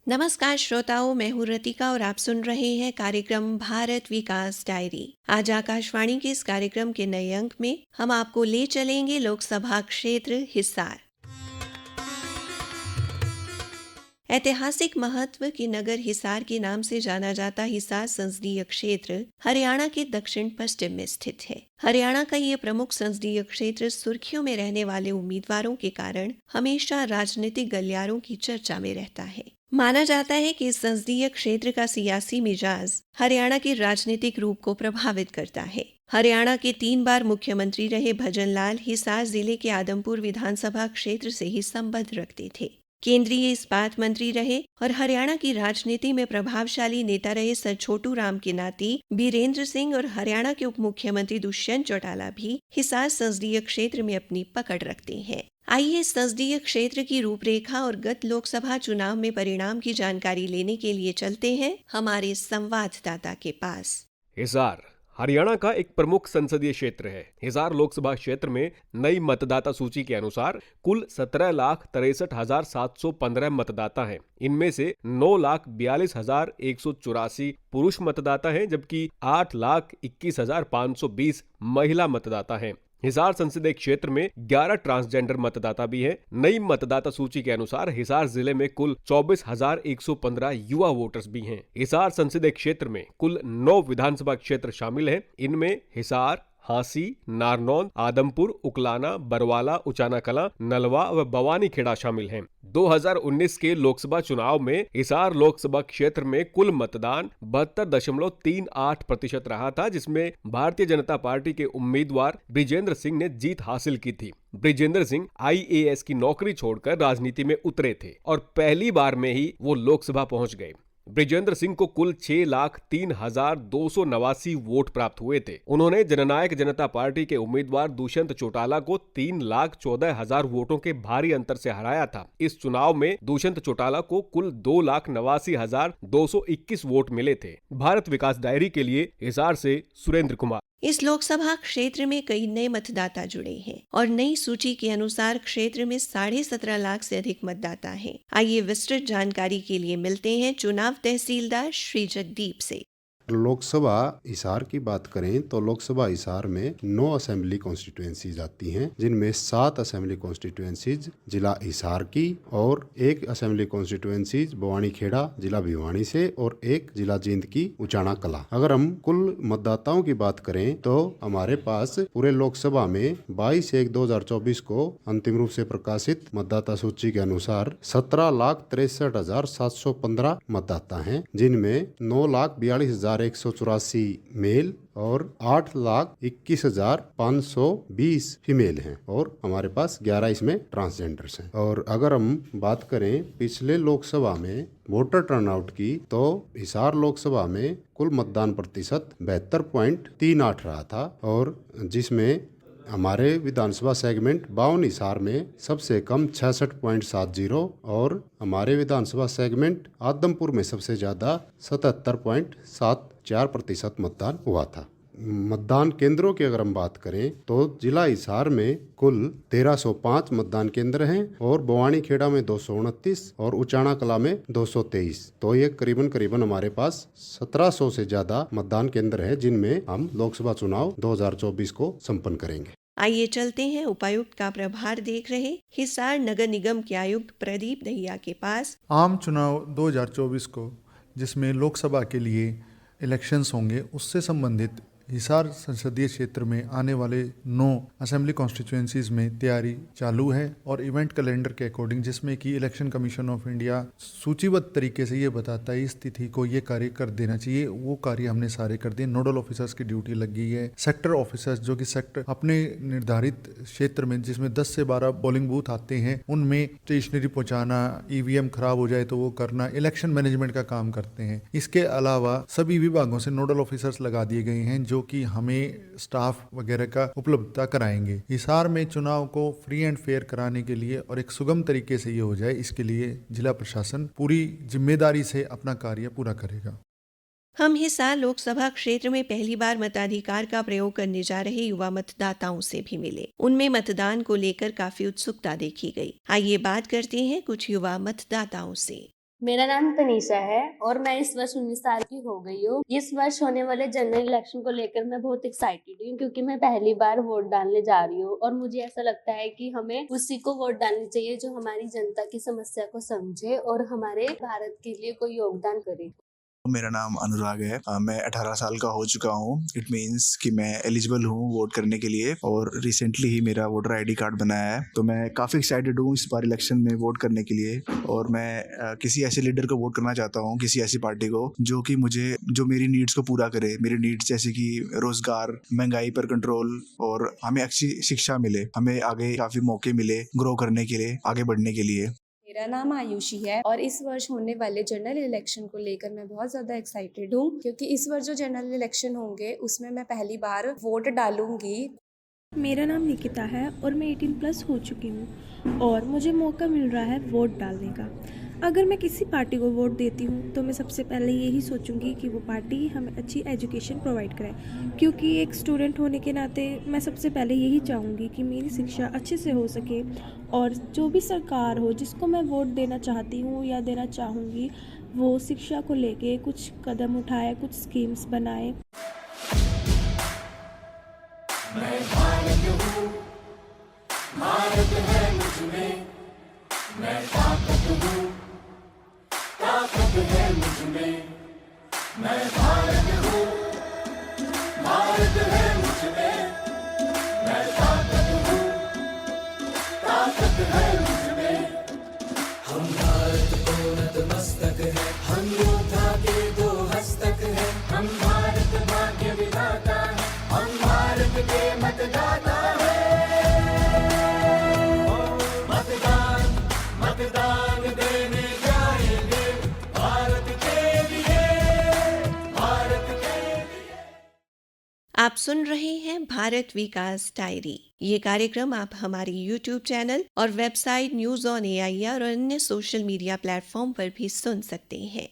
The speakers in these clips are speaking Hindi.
नमस्कार श्रोताओं, मैं हूं रतिका और आप सुन रहे हैं कार्यक्रम भारत विकास डायरी। आज आकाशवाणी के इस कार्यक्रम के नए अंक में हम आपको ले चलेंगे लोकसभा क्षेत्र हिसार। ऐतिहासिक महत्व के नगर हिसार के नाम से जाना जाता हिसार संसदीय क्षेत्र हरियाणा के दक्षिण पश्चिम में स्थित है। हरियाणा का ये प्रमुख संसदीय क्षेत्र सुर्खियों में रहने वाले उम्मीदवारों के कारण हमेशा राजनीतिक गलियारों की चर्चा में रहता है। माना जाता है कि इस संसदीय क्षेत्र का सियासी मिजाज हरियाणा के राजनीतिक रूप को प्रभावित करता है। हरियाणा के 3 बार मुख्यमंत्री रहे भजन लाल हिसार जिले के आदमपुर विधानसभा क्षेत्र से ही संबंध रखते थे। केंद्रीय इस्पात मंत्री रहे और हरियाणा की राजनीति में प्रभावशाली नेता रहे सर छोटू राम के नाती बीरेंद्र सिंह और हरियाणा के उप मुख्यमंत्री दुष्यंत चौटाला भी हिसार संसदीय क्षेत्र में अपनी पकड़ रखते हैं। आइए संसदीय क्षेत्र की रूपरेखा और गत लोकसभा चुनाव में परिणाम की जानकारी लेने के लिए चलते हैं हमारे संवाददाता के पास। हिसार हरियाणा का एक प्रमुख संसदीय क्षेत्र है। हिसार लोकसभा क्षेत्र में नई मतदाता सूची के अनुसार कुल 17,63,715 मतदाता हैं। इनमें से 9,42,184 पुरुष मतदाता हैं, जबकि 8,21,520 महिला मतदाता हैं। हिसार संसदीय क्षेत्र में 11 ट्रांसजेंडर मतदाता भी हैं। नई मतदाता सूची के अनुसार हिसार जिले में कुल 24,115 युवा वोटर्स भी हैं। हिसार संसदीय क्षेत्र में कुल 9 विधानसभा क्षेत्र शामिल हैं। इनमें हिसार, हांसी, नारनौल, आदमपुर, उकलाना, बरवाला, उचाना कलां, नलवा व बवानी खेड़ा शामिल हैं। 2019 के लोकसभा चुनाव में हिसार लोकसभा क्षेत्र में कुल मतदान 72.38% रहा था, जिसमें भारतीय जनता पार्टी के उम्मीदवार बृजेंद्र सिंह ने जीत हासिल की थी। बृजेंद्र सिंह IAS की नौकरी छोड़कर राजनीति में उतरे थे और पहली बार में ही वो लोकसभा पहुंच गए। बृजेंद्र सिंह को कुल 6,03,289 वोट प्राप्त हुए थे। उन्होंने जननायक जनता पार्टी के उम्मीदवार दुष्यंत चौटाला को 3,14,000 वोटों के भारी अंतर से हराया था। इस चुनाव में दुष्यंत चौटाला को कुल 2,89,221 वोट मिले थे। भारत विकास डायरी के लिए हिसार से सुरेंद्र कुमार। इस लोकसभा क्षेत्र में कई नए मतदाता जुड़े हैं और नई सूची के अनुसार क्षेत्र में 17.5 लाख से अधिक मतदाता हैं। आइए विस्तृत जानकारी के लिए मिलते हैं चुनाव तहसीलदार श्री जगदीप से। लोकसभा हिसार की बात करें तो लोकसभा हिसार में 9 असेंबली कॉन्स्टिट्यूएंसीज आती हैं, जिनमें 7 असेंबली कॉन्स्टिट्यूएंसीज जिला हिसार की और 1 असेंबली कॉन्स्टिट्यूएंसीज बवानी खेड़ा जिला भिवानी से और 1 जिला जींद की उचाना कला। अगर हम कुल मतदाताओं की बात करें तो हमारे पास पूरे लोकसभा में 22/1/2024 को अंतिम रूप से प्रकाशित मतदाता सूची के अनुसार 17,63,715 मतदाता हैं, जिनमें 9,42,184 मेल और 8,21,520 फीमेल हैं और हमारे पास 11 इसमें ट्रांसजेंडर्स हैं। और अगर हम बात करें पिछले लोकसभा में वोटर टर्नआउट की तो हिसार लोकसभा में कुल मतदान प्रतिशत 72.38 रहा था और जिसमें हमारे विधानसभा सेगमेंट 52 हिसार में सबसे कम 66.70 और हमारे विधानसभा सेगमेंट आदमपुर में सबसे ज्यादा 77.74% मतदान हुआ था। मतदान केंद्रों की अगर हम बात करें तो जिला हिसार में कुल 1305 मतदान केंद्र हैं और बवानी खेड़ा में 229 और उचाना कला में 223। तो ये करीबन हमारे पास 1700 से ज्यादा मतदान केंद्र है जिनमें हम लोकसभा चुनाव 2024 को संपन्न करेंगे। आइए चलते हैं उपायुक्त का प्रभार देख रहे हिसार नगर निगम के आयुक्त प्रदीप दहिया के पास। आम चुनाव 2024 को जिसमें लोकसभा के लिए इलेक्शंस होंगे, उससे संबंधित हिसार संसदीय क्षेत्र में आने वाले 9 असेंबली कॉन्स्टिट्यूएंसीज में तैयारी चालू है और इवेंट कैलेंडर के अकॉर्डिंग, जिसमें कि इलेक्शन कमीशन ऑफ इंडिया सूचीबद्ध तरीके से ये बताता है इस तिथि को ये कार्य कर देना चाहिए, वो कार्य हमने सारे कर दिए। नोडल ऑफिसर्स की ड्यूटी लग गई है। सेक्टर ऑफिसर्स जो कि सेक्टर अपने निर्धारित क्षेत्र में जिसमें 10 से 12 पोलिंग बूथ आते हैं उनमें स्टेशनरी पहुंचाना, EVM खराब हो जाए तो वो करना, इलेक्शन मैनेजमेंट का काम करते हैं। इसके अलावा सभी विभागों से नोडल ऑफिसर्स लगा दिए गए हैं जो कि हमें स्टाफ वगैरह का उपलब्धता कराएंगे। हिसार में चुनाव को फ्री एंड फेयर कराने के लिए और एक सुगम तरीके से ये हो जाए, इसके लिए जिला प्रशासन पूरी जिम्मेदारी से अपना कार्य पूरा करेगा। हम हिसार लोकसभा क्षेत्र में पहली बार मताधिकार का प्रयोग करने जा रहे युवा मतदाताओं से भी मिले। उनमें मतदान को लेकर काफी उत्सुकता देखी गई। आइए बात करते हैं कुछ युवा मतदाताओं से। मेरा नाम तनीषा है और मैं इस वर्ष 19 साल की हो गई हूँ। इस वर्ष होने वाले जनरल इलेक्शन को लेकर मैं बहुत एक्साइटेड हूँ क्योंकि मैं पहली बार वोट डालने जा रही हूँ और मुझे ऐसा लगता है कि हमें उसी को वोट डालनी चाहिए जो हमारी जनता की समस्या को समझे और हमारे भारत के लिए कोई योगदान करे। मेरा नाम अनुराग है। मैं 18 साल का हो चुका हूँ। इट मीन्स कि मैं एलिजिबल हूँ वोट करने के लिए और रिसेंटली ही मेरा वोटर आईडी कार्ड बनाया है। तो मैं काफ़ी एक्साइटेड हूँ इस बार इलेक्शन में वोट करने के लिए और मैं किसी ऐसे लीडर को वोट करना चाहता हूँ, किसी ऐसी पार्टी को जो मेरी नीड्स को पूरा करे। मेरी नीड्स जैसे कि रोजगार, महंगाई पर कंट्रोल और हमें अच्छी शिक्षा मिले, हमें आगे काफ़ी मौके मिले ग्रो करने के लिए, आगे बढ़ने के लिए। मेरा नाम आयुषी है और इस वर्ष होने वाले जनरल इलेक्शन को लेकर मैं बहुत ज़्यादा एक्साइटेड हूँ क्योंकि इस वर्ष जो जनरल इलेक्शन होंगे उसमें मैं पहली बार वोट डालूंगी। मेरा नाम निकिता है और मैं 18+ हो चुकी हूँ और मुझे मौका मिल रहा है वोट डालने का। अगर मैं किसी पार्टी को वोट देती हूँ तो मैं सबसे पहले यही सोचूंगी कि वो पार्टी हमें अच्छी एजुकेशन प्रोवाइड कराए, क्योंकि एक स्टूडेंट होने के नाते मैं सबसे पहले यही चाहूँगी कि मेरी शिक्षा अच्छे से हो सके और जो भी सरकार हो जिसको मैं वोट देना चाहती हूँ या देना चाहूँगी वो शिक्षा को लेके कुछ कदम उठाए, कुछ स्कीम्स बनाए। मैं भारत हूँ, भारत है मुझमें, मैं ताकत हूँ, ताकत है मुझमें, मैं भारत हूँ, भारत है मुझमें, मैं ताकत हूँ, ताकत है मुझमें। हम भारत को नतमस्तक है, हम योद्धा के 2 हस्तक है, हम भारत भाग्य विधाता है, हम भारत के मतदाता है। मतदान मतदान देने जाएंगे भारत के लिए, भारत के लिए। आप सुन रहे हैं भारत विकास डायरी। ये कार्यक्रम आप हमारे YouTube चैनल और वेबसाइट न्यूज ऑन AIR और अन्य सोशल मीडिया प्लेटफॉर्म पर भी सुन सकते हैं।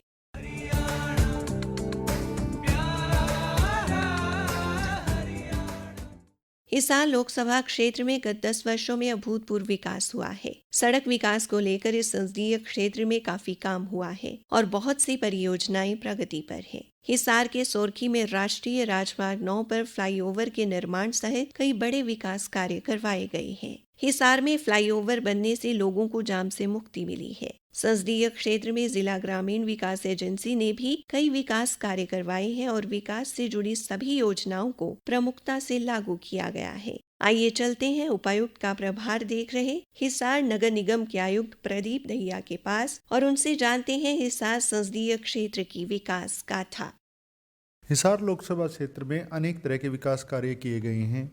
हिसार लोकसभा क्षेत्र में गत 10 वर्षों में अभूतपूर्व विकास हुआ है। सड़क विकास को लेकर इस संसदीय क्षेत्र में काफी काम हुआ है और बहुत सी परियोजनाएं प्रगति पर है। हिसार के सोरखी में राष्ट्रीय राजमार्ग 9 पर फ्लाईओवर के निर्माण सहित कई बड़े विकास कार्य करवाए गए हैं। हिसार में फ्लाईओवर बनने से लोगों को जाम से मुक्ति मिली है। संसदीय क्षेत्र में जिला ग्रामीण विकास एजेंसी ने भी कई विकास कार्य करवाए हैं और विकास से जुड़ी सभी योजनाओं को प्रमुखता से लागू किया गया है। आइए चलते हैं उपायुक्त का प्रभार देख रहे हिसार नगर निगम के आयुक्त प्रदीप दहिया के पास और उनसे जानते हैं हिसार संसदीय क्षेत्र की विकास गाथा। हिसार लोकसभा क्षेत्र में अनेक तरह के विकास कार्य किए गए हैं।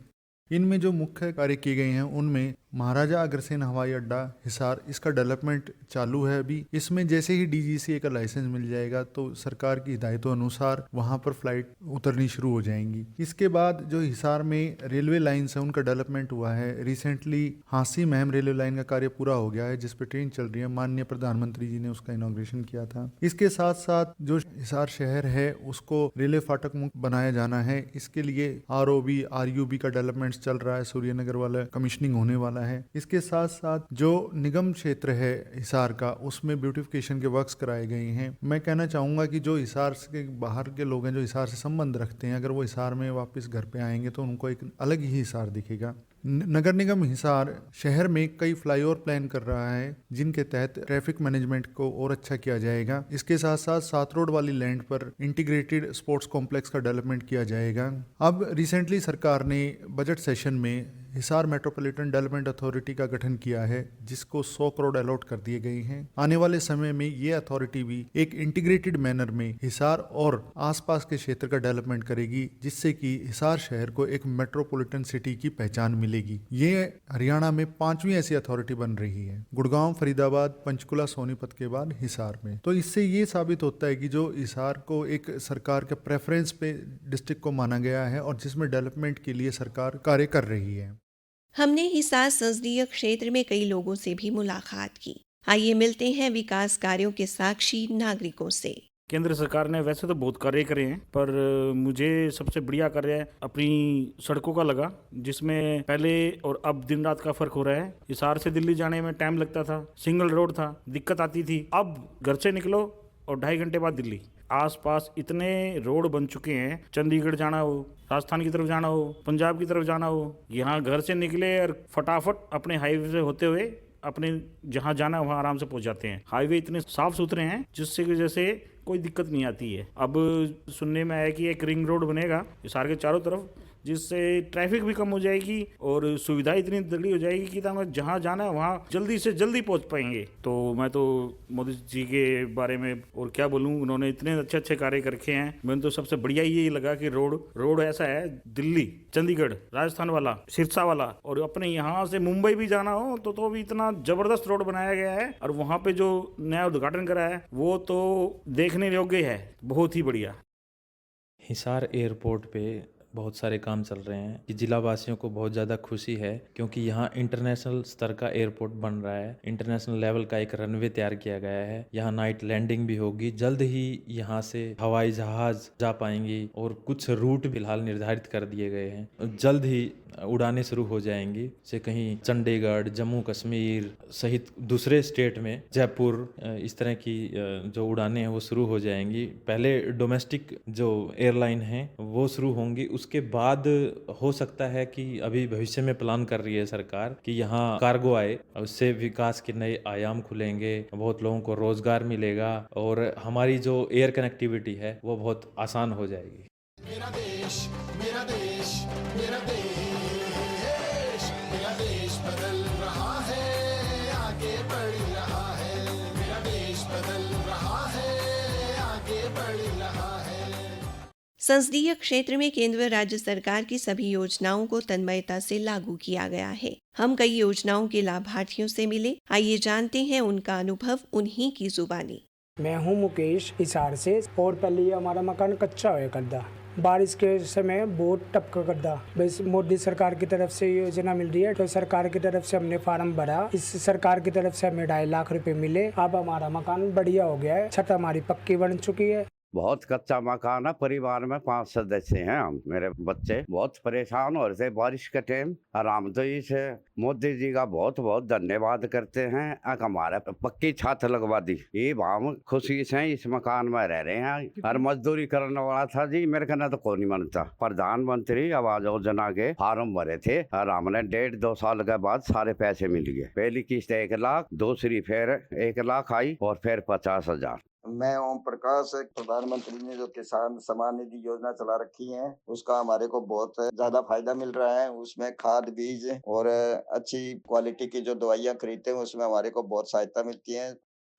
इनमें जो मुख्य कार्य किए गए हैं उनमें महाराजा अग्रसेन हवाई अड्डा हिसार, इसका डेवलपमेंट चालू है अभी। इसमें जैसे ही DGCA का लाइसेंस मिल जाएगा तो सरकार की हिदायतों अनुसार वहां पर फ्लाइट उतरनी शुरू हो जाएंगी। इसके बाद जो हिसार में रेलवे लाइन्स है उनका डेवलपमेंट हुआ है। Recently Hansi Meham railway line का कार्य पूरा हो गया है जिसपे ट्रेन चल रही है। माननीय प्रधानमंत्री जी ने उसका इनॉग्रेशन किया था। इसके साथ साथ जो हिसार शहर है उसको रेलवे फाटक मुक्त बनाया जाना है। इसके लिए ROB RUB का डेवलपमेंट चल रहा है। सूर्यनगर वाला कमीशनिंग होने वाला है। इसके साथ साथ जो निगम क्षेत्र है हिसार का उसमें ब्यूटिफिकेशन के वर्क्स कराए गए हैं। मैं कहना चाहूंगा कि जो हिसार के बाहर के लोग हैं जो हिसार से संबंध रखते हैं, अगर वो हिसार में वापस घर पे आएंगे तो उनको एक अलग ही हिसार दिखेगा। नगर निगम हिसार शहर में कई फ्लाईओवर प्लान कर रहा है जिनके तहत ट्रैफिक मैनेजमेंट को और अच्छा किया जाएगा। इसके साथ साथ 7 रोड वाली लैंड पर इंटीग्रेटेड स्पोर्ट्स कॉम्प्लेक्स का डेवलपमेंट किया जाएगा। अब रिसेंटली सरकार ने बजट सेशन में हिसार मेट्रोपॉलिटन डेवलपमेंट अथॉरिटी का गठन किया है जिसको 100 करोड़ अलॉट कर दिए गए हैं। आने वाले समय में ये अथॉरिटी भी एक इंटीग्रेटेड मैनर में हिसार और आसपास के क्षेत्र का डेवलपमेंट करेगी जिससे कि हिसार शहर को एक मेट्रोपॉलिटन सिटी की पहचान मिलेगी। ये हरियाणा में 5वीं ऐसी अथॉरिटी बन रही है, गुड़गांव, फरीदाबाद, पंचकुला, सोनीपत के बाद हिसार में। तो इससे ये साबित होता है कि जो हिसार को एक सरकार के प्रेफरेंस पे डिस्ट्रिक्ट को माना गया है और जिसमें डेवलपमेंट के लिए सरकार कार्य कर रही है। हमने हिसार संसदीय क्षेत्र में कई लोगों से भी मुलाकात की। आइए मिलते हैं विकास कार्यों के साक्षी नागरिकों से। केंद्र सरकार ने वैसे तो बहुत कार्य करे हैं, पर मुझे सबसे बढ़िया कार्य अपनी सड़कों का लगा, जिसमें पहले और अब दिन रात का फर्क हो रहा है। हिसार से दिल्ली जाने में टाइम लगता था, सिंगल रोड था, दिक्कत आती थी। अब घर से निकलो और 2.5 घंटे बाद दिल्ली। आसपास इतने रोड बन चुके हैं, चंडीगढ़ जाना हो, राजस्थान की तरफ जाना हो, पंजाब की तरफ जाना हो, यहाँ घर से निकले और फटाफट अपने हाईवे से होते हुए अपने जहाँ जाना है वहाँ आराम से पहुँच जाते हैं। हाईवे इतने साफ सुथरे हैं जिससे कि जैसे कोई दिक्कत नहीं आती है। अब सुनने में आया कि एक रिंग रोड बनेगा हिसार के चारों तरफ, जिससे ट्रैफिक भी कम हो जाएगी और सुविधा इतनी जल्दी हो जाएगी कि हमें जहाँ जाना है वहाँ जल्दी से जल्दी पहुँच पाएंगे। तो मैं तो मोदी जी के बारे में और क्या बोलूँ, उन्होंने इतने अच्छे अच्छे कार्य करके हैं। मैंने तो सबसे बढ़िया यही लगा कि रोड ऐसा है, दिल्ली, चंडीगढ़, राजस्थान वाला, सिरसा वाला, और अपने यहाँ से मुंबई भी जाना हो तो भी इतना जबरदस्त रोड बनाया गया है। और वहाँ पे जो नया उद्घाटन करा है वो तो देखने योग्य है, बहुत ही बढ़िया। हिसार एयरपोर्ट पे बहुत सारे काम चल रहे हैं कि जिला वासियों को बहुत ज़्यादा खुशी है, क्योंकि यहाँ इंटरनेशनल स्तर का एयरपोर्ट बन रहा है। इंटरनेशनल लेवल का एक रनवे तैयार किया गया है। यहाँ नाइट लैंडिंग भी होगी। जल्द ही यहाँ से हवाई जहाज जा पाएंगी और कुछ रूट फिलहाल निर्धारित कर दिए गए हैं। जल्द ही उड़ानें शुरू हो जाएंगी, से कहीं चंडीगढ़, जम्मू कश्मीर सहित दूसरे स्टेट में, जयपुर, इस तरह की जो उड़ानें हैं वो शुरू हो जाएंगी। पहले डोमेस्टिक जो एयरलाइन हैं वो शुरू होंगी, उसके बाद हो सकता है कि अभी भविष्य में प्लान कर रही है सरकार कि यहाँ कार्गो आए, उससे विकास के नए आयाम खुलेंगे, बहुत लोगों को रोजगार मिलेगा और हमारी जो एयर कनेक्टिविटी है वो बहुत आसान हो जाएगी। मेरा देश, मेरा देश, मेरा देश, मेरा देश बदल रहा है, आगे बढ़ रहा है। मेरा देश बदल रहा है, आगे बढ़ रहा है। संसदीय क्षेत्र में केंद्र व राज्य सरकार की सभी योजनाओं को तन्मयता से लागू किया गया है। हम कई योजनाओं के लाभार्थियों से मिले, आइए जानते हैं उनका अनुभव उन्हीं की जुबानी। मैं हूं मुकेश, हिसार से। और पहले ये हमारा मकान कच्चा हुआ करता, बारिश के समय बहुत टपका करता। बस मोदी सरकार की तरफ से योजना मिल रही है, तो सरकार की तरफ से हमने फार्म भरा। इस सरकार की तरफ से हमें 2.5 लाख रुपए मिले। अब हमारा मकान बढ़िया हो गया है, छत हमारी पक्की बन चुकी है। बहुत कच्चा मकान है, परिवार में 5 सदस्य हैं हम। मेरे बच्चे बहुत परेशान हो रहे थे बारिश के टाइम। आरामदायी से मोदी जी का बहुत बहुत धन्यवाद करते हैं। हमारे पक्की छत लगवा दी, ये हम खुशी से इस मकान में रह रहे हैं। हर मजदूरी करने वाला था जी, मेरे कहना तो कोई नहीं मानता। प्रधानमंत्री आवास योजना के फार्म भरे थे और हमने 1.5-2 साल के बाद सारे पैसे मिल गए। पहली किस्त 1 लाख, दूसरी फिर 1 लाख आई और फिर 50,000। मैं ओम प्रकाश। प्रधानमंत्री ने जो किसान सम्मान निधि योजना चला रखी है, उसका हमारे को बहुत ज्यादा फायदा मिल रहा है। उसमें खाद, बीज और अच्छी क्वालिटी की जो दवाइयाँ खरीदते हैं उसमें हमारे को बहुत सहायता मिलती है।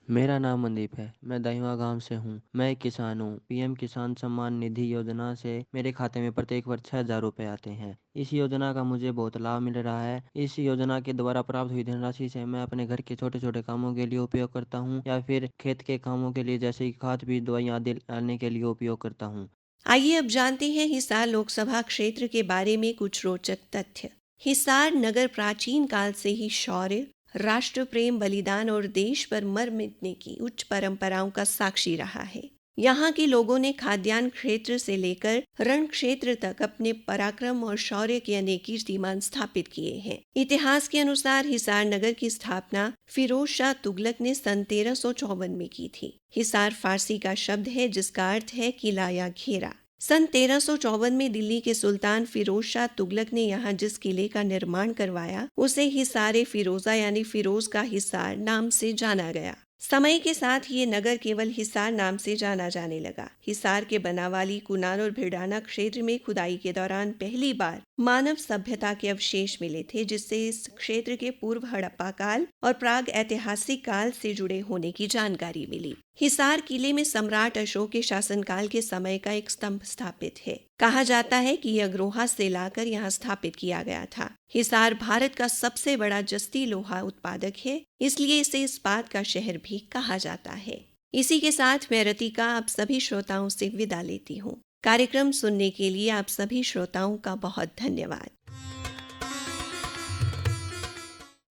मेरा नाम मनदीप है, मैं दहिवा गांव से हूँ। मैं एक किसान हूँ। पीएम किसान सम्मान निधि योजना से मेरे खाते में प्रत्येक वर्ष 6,000 रुपए आते हैं। इस योजना का मुझे बहुत लाभ मिल रहा है। इस योजना के द्वारा प्राप्त हुई धनराशि से मैं अपने घर के छोटे छोटे कामों के लिए उपयोग करता हूँ, या फिर खेत के कामों के लिए, जैसे कि खाद, बीज, दवाइयाँ आदि लाने के लिए उपयोग करता हूँ। आइए अब जानते हैं हिसार लोकसभा क्षेत्र के बारे में कुछ रोचक तथ्य। हिसार नगर प्राचीन काल से ही शौर्य, राष्ट्र प्रेम, बलिदान और देश पर मर मिटने की उच्च परंपराओं का साक्षी रहा है। यहाँ के लोगों ने खाद्यान्न क्षेत्र से लेकर रण क्षेत्र तक अपने पराक्रम और शौर्य के अनेक कीर्तिमान स्थापित किए हैं। इतिहास के अनुसार हिसार नगर की स्थापना फिरोज शाह तुगलक ने सन 1354 में की थी। हिसार फारसी का शब्द है जिसका अर्थ है किला या घेरा। सन 1354 में दिल्ली के सुल्तान फिरोज शाह तुगलक ने यहाँ जिस किले का निर्माण करवाया उसे हिसार फिरोजा यानी फिरोज का हिसार नाम से जाना गया। समय के साथ ये नगर केवल हिसार नाम से जाना जाने लगा। हिसार के बनावाली, कुनार और भिड़ाना क्षेत्र में खुदाई के दौरान पहली बार मानव सभ्यता के अवशेष मिले थे, जिससे इस क्षेत्र के पूर्व हड़प्पा काल और प्राग ऐतिहासिक काल से जुड़े होने की जानकारी मिली। हिसार किले में सम्राट अशोक के शासनकाल के समय का एक स्तंभ स्थापित है। कहा जाता है कि यह अग्रोहा से लाकर यहाँ स्थापित किया गया था। हिसार भारत का सबसे बड़ा जस्ती लोहा उत्पादक है, इसलिए इसे इस्पात का शहर भी कहा जाता है। इसी के साथ मैं रतिका आप सभी श्रोताओं से विदा लेती हूँ। कार्यक्रम सुनने के लिए आप सभी श्रोताओं का बहुत धन्यवाद।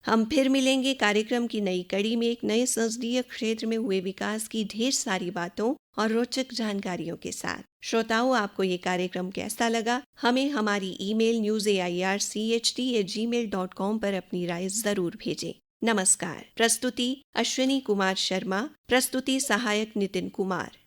हम फिर मिलेंगे कार्यक्रम की नई कड़ी में एक नए संसदीय क्षेत्र में हुए विकास की ढेर सारी बातों और रोचक जानकारियों के साथ। श्रोताओं, आपको ये कार्यक्रम कैसा लगा? हमें हमारी ईमेल newsairchd@gmail.com पर अपनी राय जरूर भेजें। नमस्कार। प्रस्तुति अश्विनी कुमार शर्मा। प्रस्तुति सहायक नितिन कुमार।